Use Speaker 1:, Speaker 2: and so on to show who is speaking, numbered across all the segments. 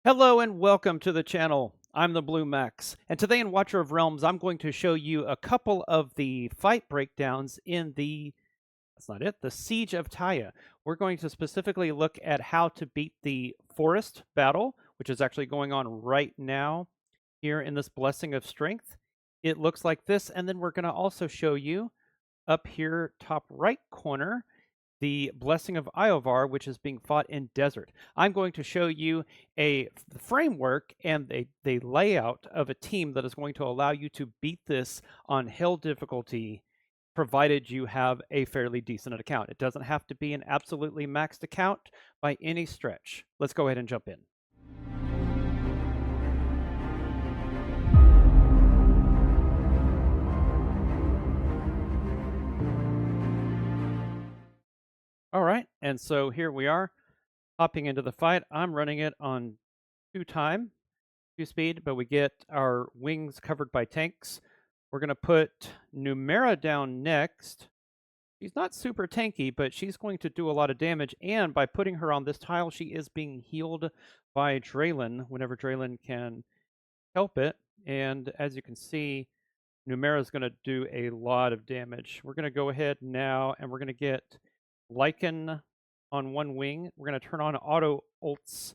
Speaker 1: Hello and welcome to the channel. I'm the Blue Max, and today in Watcher of Realms, I'm going to show you a couple of the fight breakdowns in that's not it, the Siege of Tya. We're going to specifically look at how to beat the forest battle, which is actually going on right now here in this Blessing of Strength. It looks like this, and then we're going to also show you up here, top right corner, the Blessing of Iovar, which is being fought in Desert. I'm going to show you a framework and the layout of a team that is going to allow you to beat this on Hell difficulty, provided you have a fairly decent account. It doesn't have to be an absolutely maxed account by any stretch. Let's go ahead and jump in. All right, and so here we are, hopping into the fight. I'm running it on 2 speed, but we get our wings covered by tanks. We're going to put Numera down next. She's not super tanky, but she's going to do a lot of damage, and by putting her on this tile, she is being healed by Draylin whenever Draylin can help it. And as you can see, Numera is going to do a lot of damage. We're going to go ahead now, and we're going to get Lycan on one wing. We're going to turn on auto ults,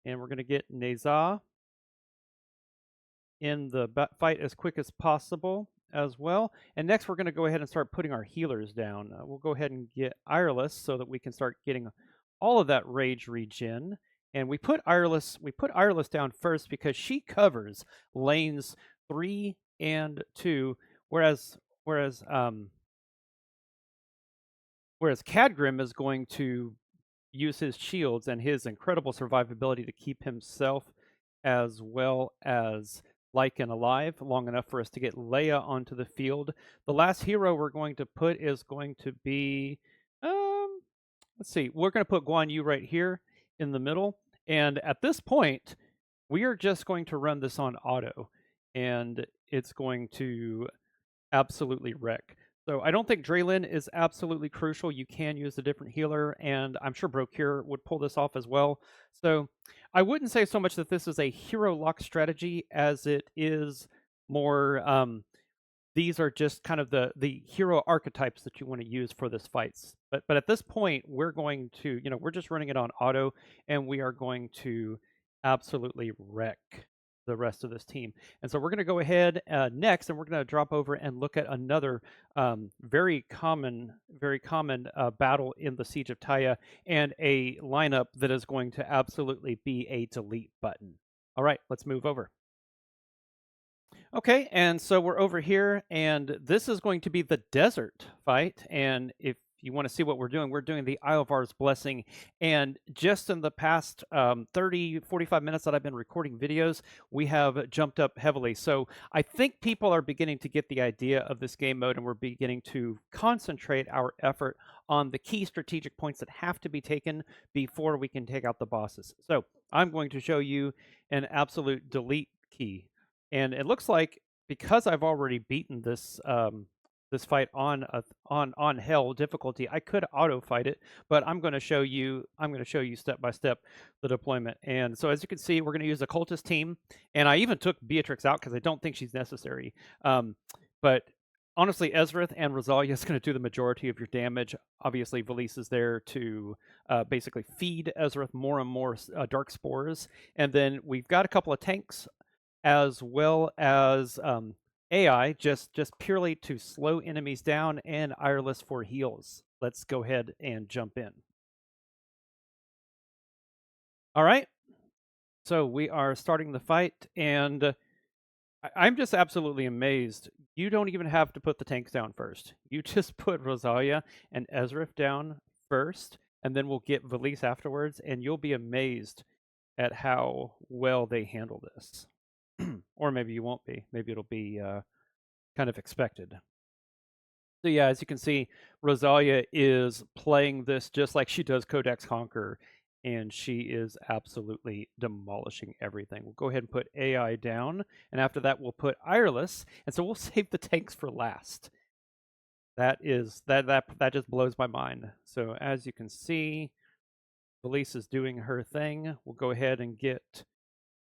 Speaker 1: and we're going to get Neza in the fight as quick as possible as well. And next we're going to go ahead and start putting our healers down. We'll go ahead and get Ireless so that we can start getting all of that rage regen. And we put Ireless down first because she covers lanes 3 and 2, whereas Cadgrim is going to use his shields and his incredible survivability to keep himself as well as Lycan alive long enough for us to get Leia onto the field. The last hero we're going to put is going to be, let's see, we're going to put Guan Yu right here in the middle. And at this point, we are just going to run this on auto, and it's going to absolutely wreck. So I don't think Draylin is absolutely crucial. You can use a different healer, and I'm sure Brocure would pull this off as well. So I wouldn't say so much that this is a hero lock strategy as it is more, these are just kind of the hero archetypes that you want to use for this fights. But at this point, we're going to, we're just running it on auto, and we are going to absolutely wreck the rest of this team. And so we're going to go ahead next, and we're going to drop over and look at another very common battle in the Siege of Tya, and a lineup that is going to absolutely be a delete button. All right, let's move over. Okay, and so we're over here, and this is going to be the desert fight. And if you want to see what we're doing the Iovar's Blessing. And just in the past 30, 45 minutes that I've been recording videos, we have jumped up heavily. So I think people are beginning to get the idea of this game mode, and we're beginning to concentrate our effort on the key strategic points that have to be taken before we can take out the bosses. So I'm going to show you an absolute delete key. And it looks like, because I've already beaten this this fight on hell difficulty, I could auto fight it, but I'm going to show you step by step the deployment. And so as you can see, we're going to use a cultist team, and I even took Beatrix out because I don't think she's necessary. But honestly, Ezrith and Rosalia is going to do the majority of your damage. Obviously, Valise is there to basically feed Ezrith more and more dark spores, and then we've got a couple of tanks as well as AI, just purely to slow enemies down, and Ireless for heals. Let's go ahead and jump in. All right, so we are starting the fight, and I'm just absolutely amazed. You don't even have to put the tanks down first. You just put Rosalia and Ezrith down first, and then we'll get Valise afterwards, and you'll be amazed at how well they handle this. Or maybe you won't be. Maybe it'll be kind of expected. So yeah, as you can see, Rosalia is playing this just like she does Codex Conqueror, and she is absolutely demolishing everything. We'll go ahead and put AI down, and after that we'll put Ireless, and so we'll save the tanks for last. That just blows my mind. So as you can see, Valise is doing her thing. We'll go ahead and get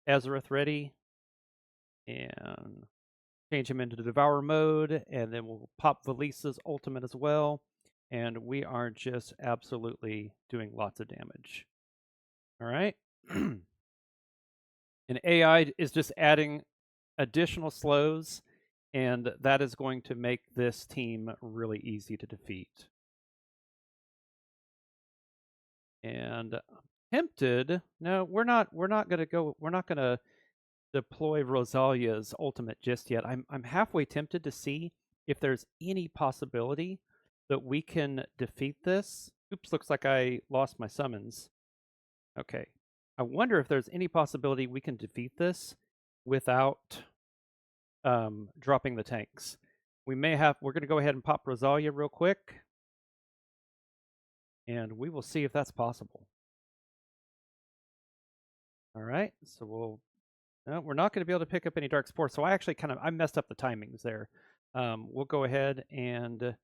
Speaker 1: Ezrath ready, and change him into the Devour mode, and then we'll pop Valisa's ultimate as well, and we are just absolutely doing lots of damage. All right. And AI is just adding additional slows, and that is going to make this team really easy to defeat. And tempted, no, we're not gonna deploy Rosalia's ultimate just yet. I'm halfway tempted to see if there's any possibility that we can defeat this. Oops, looks like I lost my summons. Okay. I wonder if there's any possibility we can defeat this without dropping the tanks. We're going to go ahead and pop Rosalia real quick, and we will see if that's possible. All right, so we're not going to be able to pick up any Dark Spore, so I messed up the timings there. We'll go ahead and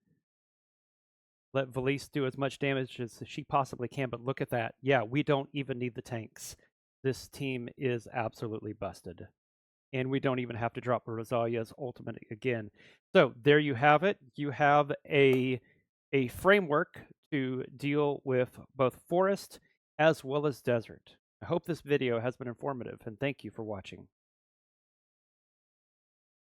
Speaker 1: let Valise do as much damage as she possibly can, but look at that. Yeah, we don't even need the tanks. This team is absolutely busted. And we don't even have to drop Rosalia's ultimate again. So there you have it. You have a framework to deal with both forest as well as desert. I hope this video has been informative, and thank you for watching.